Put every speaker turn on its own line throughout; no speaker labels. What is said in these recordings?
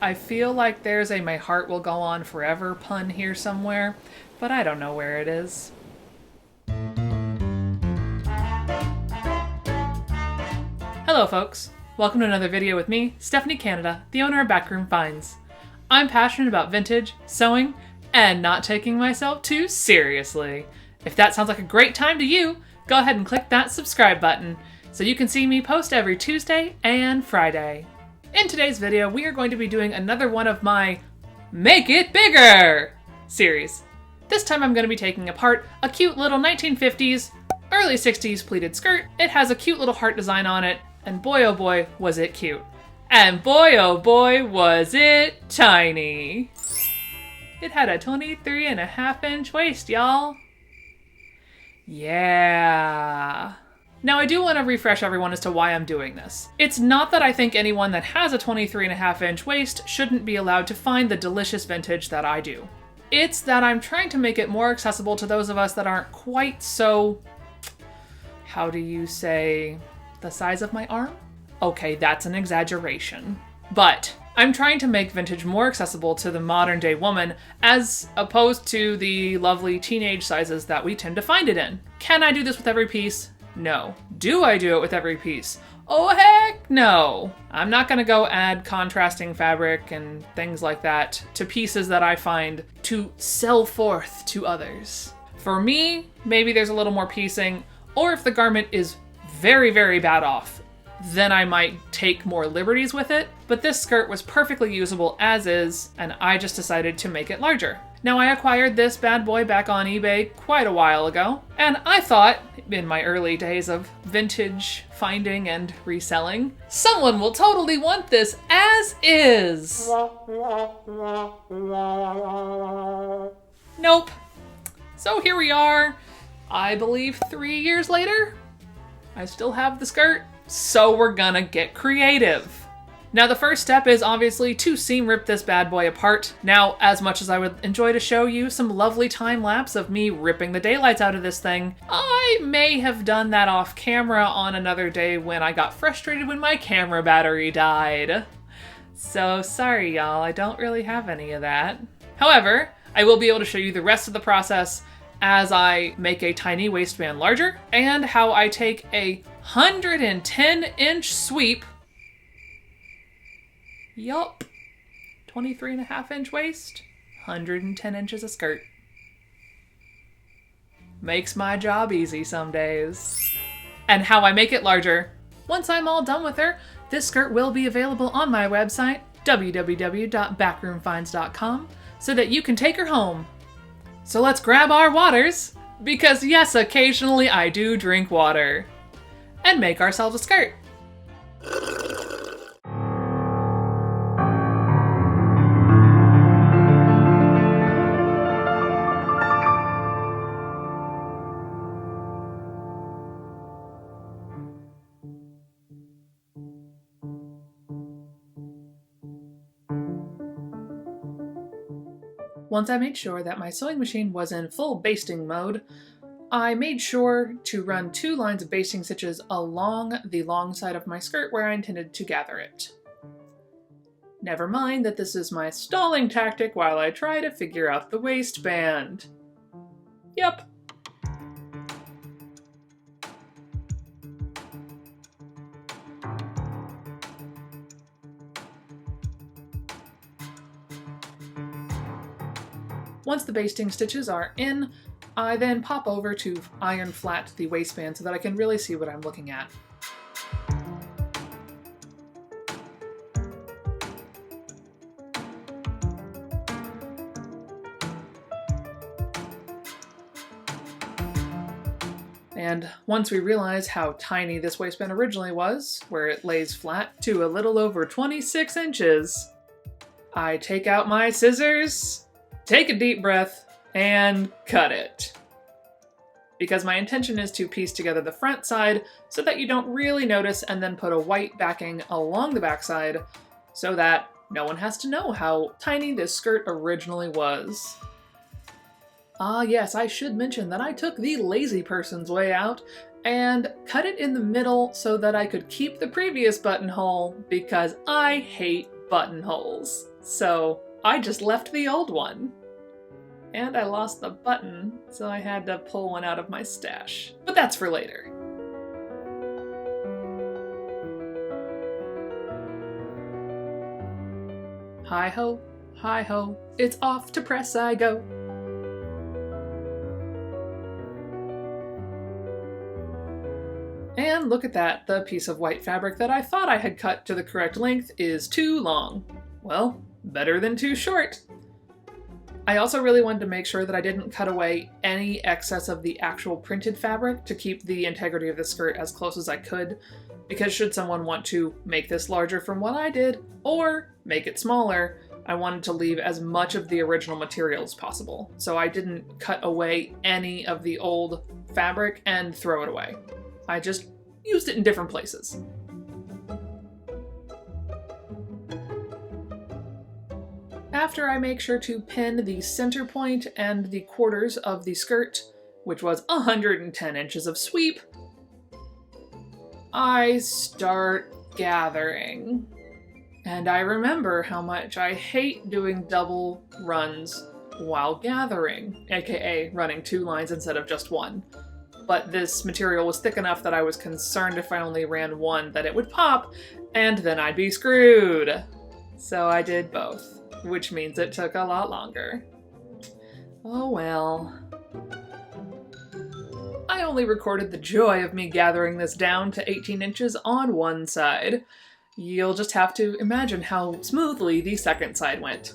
I feel like there's a "my heart will go on forever" pun here somewhere, but I don't know where it is. Hello folks, welcome to another video with me, Stephanie Canada, the owner of Backroom Finds. I'm passionate about vintage, sewing, and not taking myself too seriously. If that sounds like a great time to you, go ahead and click that subscribe button so you can see me post every Tuesday and Friday. In today's video, we are going to be doing another one of my Make It Bigger series. This time I'm going to be taking apart a cute little 1950s, early 60s pleated skirt. It has a cute little heart design on it, and boy oh boy was it cute. And boy oh boy was it tiny. It had a 23.5-inch waist, y'all. Yeah. Now I do want to refresh everyone as to why I'm doing this. It's not that I think anyone that has a 23.5-inch waist shouldn't be allowed to find the delicious vintage that I do. It's that I'm trying to make it more accessible to those of us that aren't quite so, how do you say, the size of my arm? Okay, that's an exaggeration. But I'm trying to make vintage more accessible to the modern day woman as opposed to the lovely teenage sizes that we tend to find it in. Can I do this with every piece? No. Do I do it with every piece? Oh heck no! I'm not gonna go add contrasting fabric and things like that to pieces that I find to sell forth to others. For me, maybe there's a little more piecing, or if the garment is very, very bad off, then I might take more liberties with it, but this skirt was perfectly usable as is, and I just decided to make it larger. Now I acquired this bad boy back on eBay quite a while ago, and I thought, in my early days of vintage finding and reselling, someone will totally want this as is. Nope. So here we are, I believe 3 years later. I still have the skirt, so we're gonna get creative. Now the first step is obviously to seam rip this bad boy apart. Now, as much as I would enjoy to show you some lovely time lapse of me ripping the daylights out of this thing, I may have done that off camera on another day when I got frustrated when my camera battery died. So sorry y'all, I don't really have any of that. However, I will be able to show you the rest of the process as I make a tiny waistband larger, and how I take a 110-inch sweep. Yup. 23.5-inch waist, 110 inches of skirt. Makes my job easy some days. And how I make it larger. Once I'm all done with her, this skirt will be available on my website, www.backroomfinds.com, so that you can take her home. So let's grab our waters, because yes, occasionally I do drink water, and make ourselves a skirt. Once I made sure that my sewing machine was in full basting mode, I made sure to run 2 lines of basting stitches along the long side of my skirt where I intended to gather it. Never mind that this is my stalling tactic while I try to figure out the waistband. Yep. Once the basting stitches are in, I then pop over to iron flat the waistband so that I can really see what I'm looking at. And once we realize how tiny this waistband originally was, where it lays flat to a little over 26 inches, I take out my scissors, take a deep breath, and cut it. Because my intention is to piece together the front side so that you don't really notice, and then put a white backing along the back side so that no one has to know how tiny this skirt originally was. Ah yes, I should mention that I took the lazy person's way out and cut it in the middle so that I could keep the previous buttonhole because I hate buttonholes. So I just left the old one. And I lost the button, so I had to pull one out of my stash. But that's for later. Hi ho, it's off to press I go. And look at that, the piece of white fabric that I thought I had cut to the correct length is too long. Well, better than too short. I also really wanted to make sure that I didn't cut away any excess of the actual printed fabric to keep the integrity of the skirt as close as I could, because should someone want to make this larger from what I did, or make it smaller, I wanted to leave as much of the original material as possible. So I didn't cut away any of the old fabric and throw it away. I just used it in different places. After I make sure to pin the center point and the quarters of the skirt, which was 110 inches of sweep, I start gathering. And I remember how much I hate doing double runs while gathering, aka running 2 lines instead of just 1. But this material was thick enough that I was concerned if I only ran 1 that it would pop, and then I'd be screwed. So I did both, which means it took a lot longer. Oh well. I only recorded the joy of me gathering this down to 18 inches on one side. You'll just have to imagine how smoothly the second side went.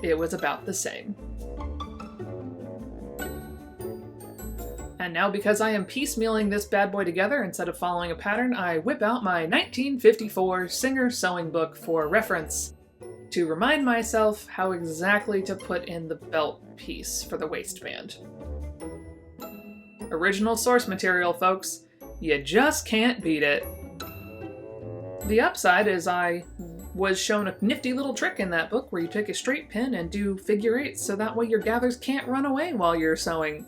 It was about the same. And now, because I am piecemealing this bad boy together instead of following a pattern, I whip out my 1954 Singer sewing book for reference to remind myself how exactly to put in the belt piece for the waistband. Original source material, folks. You just can't beat it. The upside is I was shown a nifty little trick in that book where you take a straight pin and do figure eights so that way your gathers can't run away while you're sewing.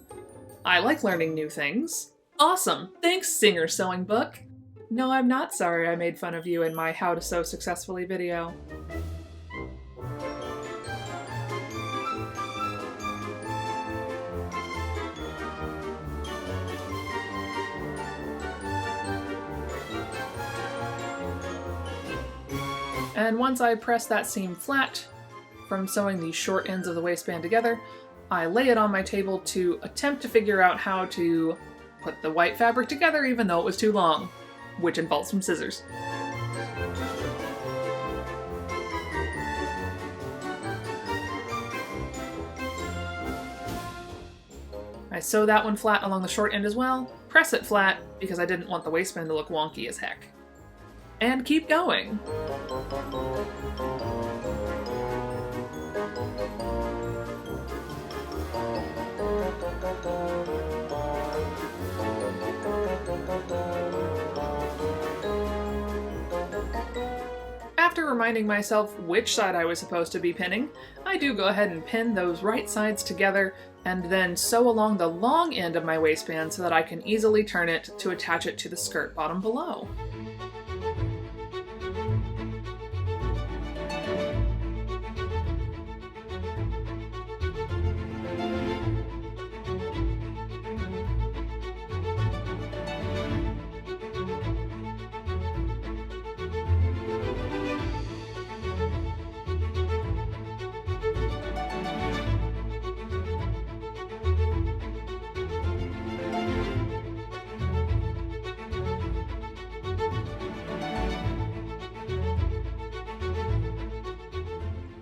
I like learning new things. Awesome! Thanks, Singer Sewing Book! No, I'm not sorry I made fun of you in my How to Sew Successfully video. And once I press that seam flat from sewing the short ends of the waistband together, I lay it on my table to attempt to figure out how to put the white fabric together even though it was too long, which involves some scissors. I sew that one flat along the short end as well, press it flat because I didn't want the waistband to look wonky as heck. And keep going. After reminding myself which side I was supposed to be pinning, I do go ahead and pin those right sides together and then sew along the long end of my waistband so that I can easily turn it to attach it to the skirt bottom below.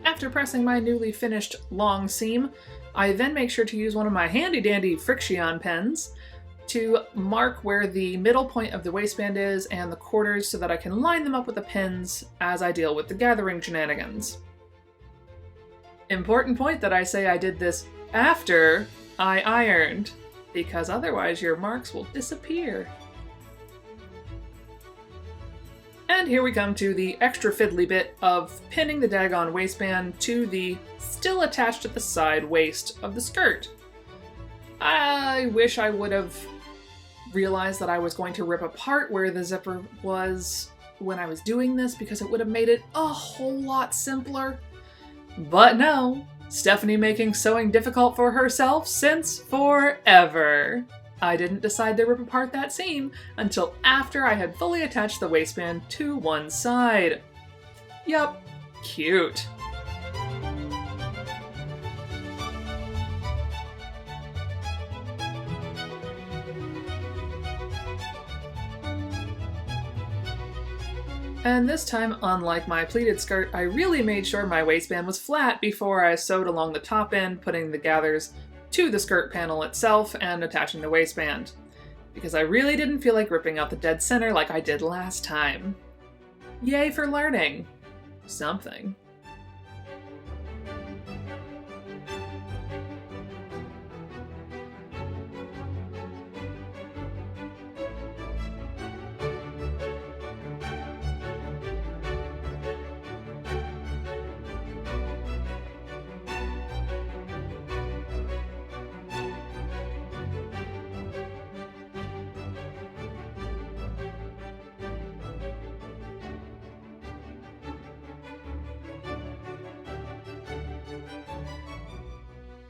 After pressing my newly finished long seam, I then make sure to use one of my handy dandy Friction pens to mark where the middle point of the waistband is and the quarters so that I can line them up with the pins as I deal with the gathering shenanigans. Important point that I say I did this after I ironed, because otherwise your marks will disappear. And here we come to the extra fiddly bit of pinning the daggone waistband to the still attached at the side waist of the skirt. I wish I would have realized that I was going to rip apart where the zipper was when I was doing this, because it would have made it a whole lot simpler. But no, Stephanie making sewing difficult for herself since forever. I didn't decide to rip apart that seam until after I had fully attached the waistband to one side. Yup, cute. And this time, unlike my pleated skirt, I really made sure my waistband was flat before I sewed along the top end, putting the gathers to the skirt panel itself and attaching the waistband, because I really didn't feel like ripping out the dead center like I did last time. Yay for learning something.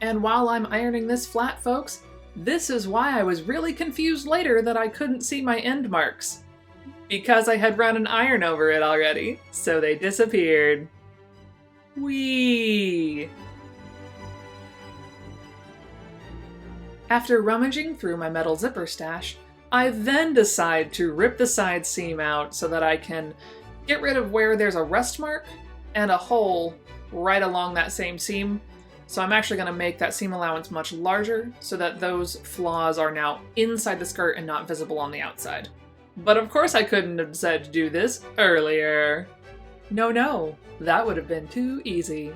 And while I'm ironing this flat, folks, this is why I was really confused later that I couldn't see my end marks. Because I had run an iron over it already, so they disappeared. Whee! After rummaging through my metal zipper stash, I then decide to rip the side seam out so that I can get rid of where there's a rust mark and a hole right along that same seam. So I'm actually going to make that seam allowance much larger so that those flaws are now inside the skirt and not visible on the outside. But of course I couldn't have decided to do this earlier. No, that would have been too easy.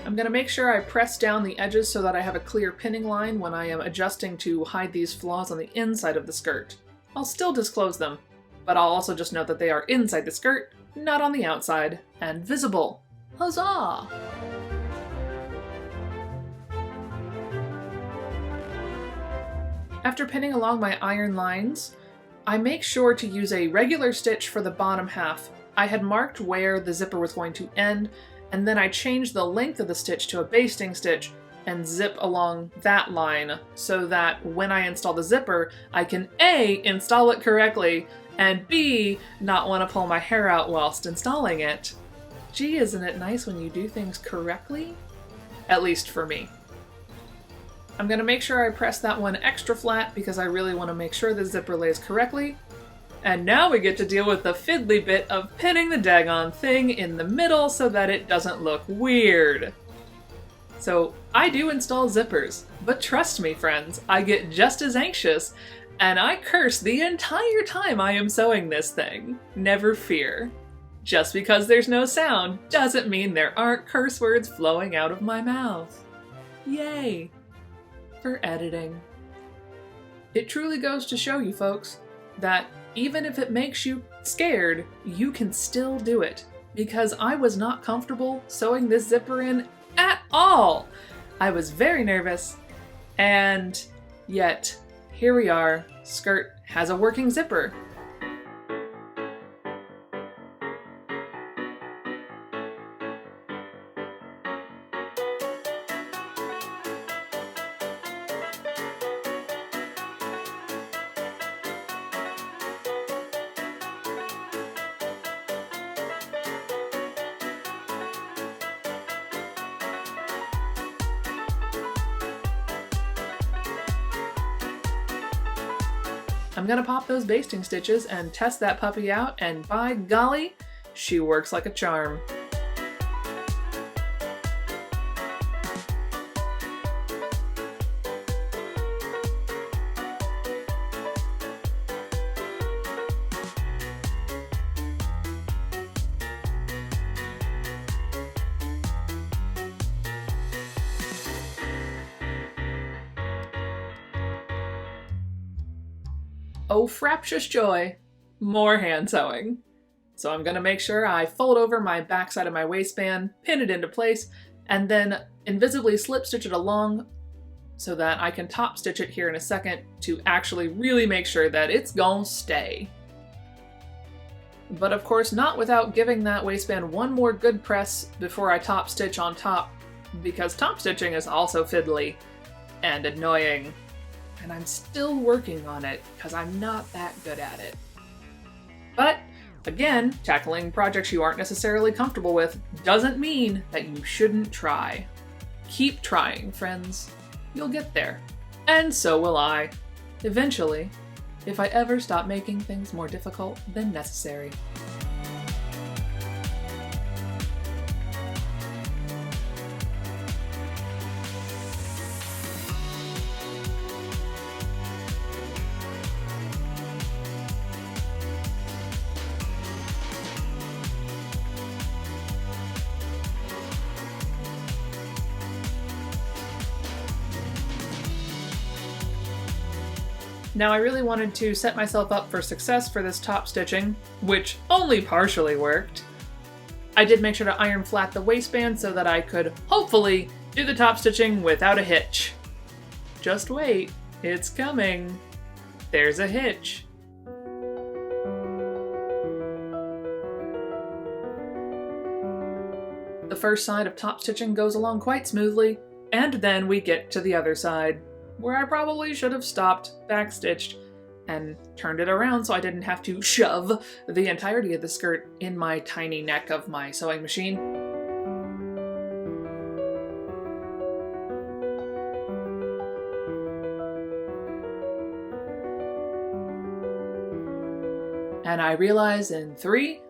I'm going to make sure I press down the edges so that I have a clear pinning line when I am adjusting to hide these flaws on the inside of the skirt. I'll still disclose them, but I'll also just note that they are inside the skirt, not on the outside, and visible. Huzzah! After pinning along my iron lines, I make sure to use a regular stitch for the bottom half. I had marked where the zipper was going to end, and then I changed the length of the stitch to a basting stitch and zip along that line so that when I install the zipper, I can A, install it correctly, and B, not want to pull my hair out whilst installing it. Gee, isn't it nice when you do things correctly? At least for me. I'm going to make sure I press that one extra flat because I really want to make sure the zipper lays correctly. And now we get to deal with the fiddly bit of pinning the daggone thing in the middle so that it doesn't look weird. So I do install zippers, but trust me friends, I get just as anxious and I curse the entire time I am sewing this thing. Never fear. Just because there's no sound doesn't mean there aren't curse words flowing out of my mouth. Yay! For editing. It truly goes to show you folks that even if it makes you scared, you can still do it. Because I was not comfortable sewing this zipper in at all! I was very nervous, and yet here we are. Skirt has a working zipper. I'm gonna pop those basting stitches and test that puppy out, and by golly, she works like a charm. Oh, fraptious joy! More hand sewing. So I'm going to make sure I fold over my backside of my waistband, pin it into place, and then invisibly slip stitch it along so that I can top stitch it here in a second to actually really make sure that it's gonna stay. but of course not without giving that waistband one more good press before I top stitch on top, because top stitching is also fiddly and annoying, and I'm still working on it because I'm not that good at it. But again, tackling projects you aren't necessarily comfortable with doesn't mean that you shouldn't try. Keep trying, friends. You'll get there. And so will I. Eventually, if I ever stop making things more difficult than necessary. Now I really wanted to set myself up for success for this top stitching, which only partially worked. I did make sure to iron flat the waistband so that I could hopefully do the top stitching without a hitch. Just wait, it's coming. There's a hitch. The first side of top stitching goes along quite smoothly, and then we get to the other side, where I probably should have stopped, backstitched, and turned it around so I didn't have to shove the entirety of the skirt in my tiny neck of my sewing machine. And I realize in 3,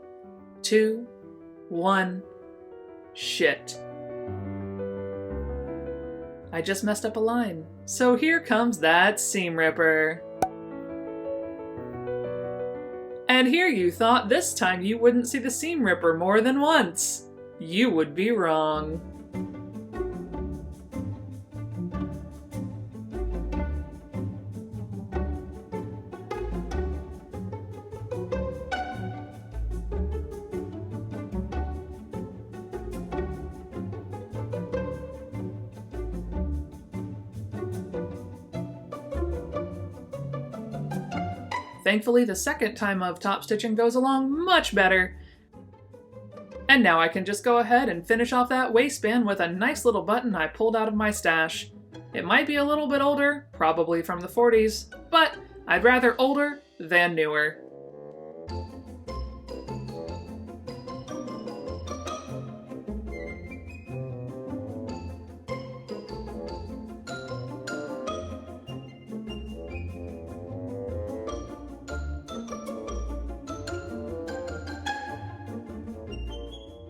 2, 1, shit. I just messed up a line. So here comes that seam ripper. And here you thought this time you wouldn't see the seam ripper more than once. You would be wrong. Thankfully, the second time of top stitching goes along much better. And now I can just go ahead and finish off that waistband with a nice little button I pulled out of my stash. It might be a little bit older, probably from the 40s, but I'd rather older than newer.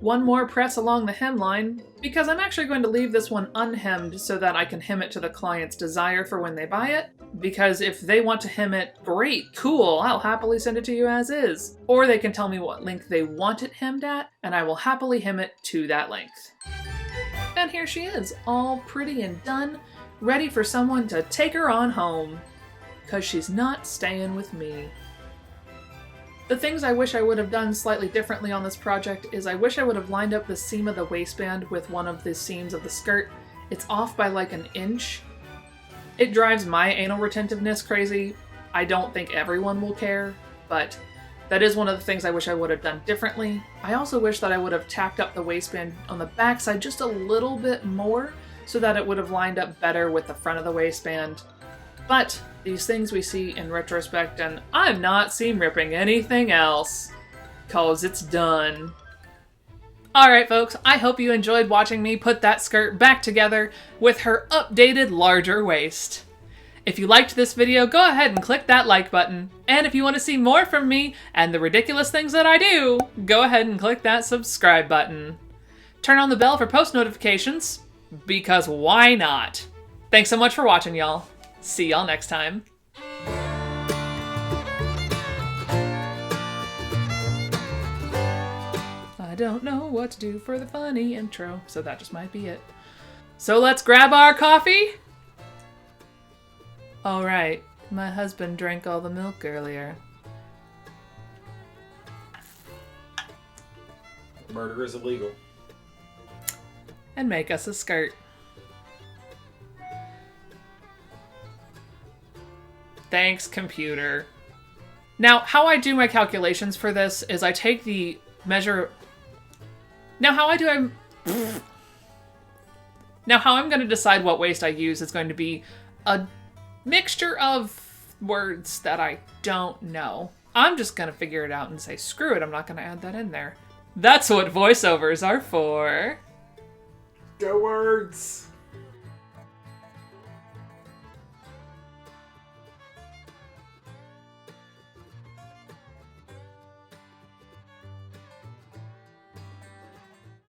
One more press along the hemline, because I'm actually going to leave this one unhemmed so that I can hem it to the client's desire for when they buy it. Because if they want to hem it, great, cool, I'll happily send it to you as is. Or they can tell me what length they want it hemmed at, and I will happily hem it to that length. And here she is, all pretty and done, ready for someone to take her on home. 'Cause she's not staying with me. The things I wish I would have done slightly differently on this project is I wish I would have lined up the seam of the waistband with one of the seams of the skirt. It's off by like an inch. It drives my anal retentiveness crazy. I don't think everyone will care, but that is one of the things I wish I would have done differently. I also wish that I would have tacked up the waistband on the backside just a little bit more so that it would have lined up better with the front of the waistband. But these things we see in retrospect, and I'm not seam ripping anything else, 'cause it's done. Alright folks, I hope you enjoyed watching me put that skirt back together with her updated larger waist. If you liked this video, go ahead and click that like button. And if you want to see more from me and the ridiculous things that I do, go ahead and click that subscribe button. Turn on the bell for post notifications, because why not? Thanks so much for watching, y'all. See y'all next time. I don't know what to do for the funny intro, so that just might be it. So let's grab our coffee. All right, my husband drank all the milk earlier.
Murder is illegal.
And make us a skirt. Thanks, computer. Now, how I do my calculations for this is I take the measure... Now, how I'm going to decide what waist I use is going to be a mixture of words that I don't know. I'm just going to figure it out and say, screw it, I'm not going to add that in there. That's what voiceovers are for.
The words.